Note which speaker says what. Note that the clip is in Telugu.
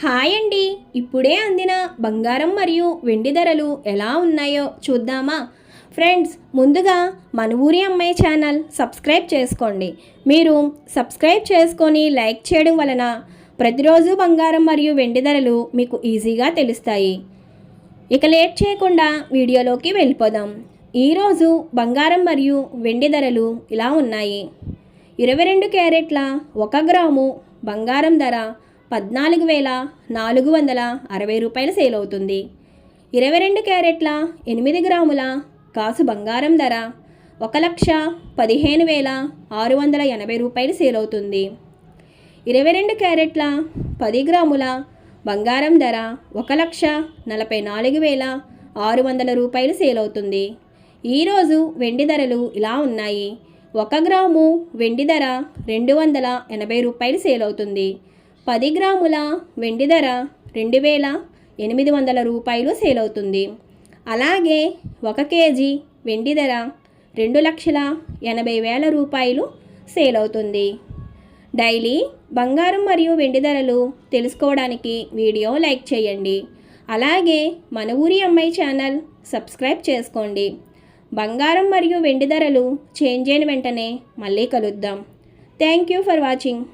Speaker 1: హాయ్ అండి. ఇప్పుడే అందిన బంగారం మరియు వెండి ధరలు ఎలా ఉన్నాయో చూద్దామా? ఫ్రెండ్స్, ముందుగా మన ఊరి అమ్మాయి ఛానల్ సబ్స్క్రైబ్ చేసుకోండి. మీరు సబ్స్క్రైబ్ చేసుకొని లైక్ చేయడం వలన ప్రతిరోజు బంగారం మరియు వెండి ధరలు మీకు ఈజీగా తెలుస్తాయి. ఇక లేట్ చేయకుండా వీడియోలోకి వెళ్ళిపోదాం. ఈరోజు బంగారం మరియు వెండి ధరలు ఇలా ఉన్నాయి. 22 క్యారెట్ల 1 గ్రాము బంగారం ధర 14,460 రూపాయలు సేల్ అవుతుంది. 22 క్యారెట్ల 8 గ్రాముల కాసు బంగారం ధర 1,15,680 రూపాయలు సేల్ అవుతుంది. 22 క్యారెట్ల 10 గ్రాముల బంగారం ధర 1,44,600 రూపాయలు సేల్ అవుతుంది. ఈరోజు వెండి ధరలు ఇలా ఉన్నాయి. 1 గ్రాము వెండి ధర 280 రూపాయలు సేల్ అవుతుంది. 10 గ్రాముల వెండి ధర 2,800 రూపాయలు సేల్ అవుతుంది. అలాగే 1 కేజీ వెండి ధర 2,80,000 రూపాయలు సేల్ అవుతుంది. డైలీ బంగారం మరియు వెండి ధరలు తెలుసుకోవడానికి వీడియో లైక్ చేయండి. అలాగే మన ఊరి అమ్మాయి ఛానల్ సబ్స్క్రైబ్ చేసుకోండి. బంగారం మరియు వెండి ధరలు చేంజ్ అయిన వెంటనే మళ్ళీ కలుద్దాం. Thank you for watching.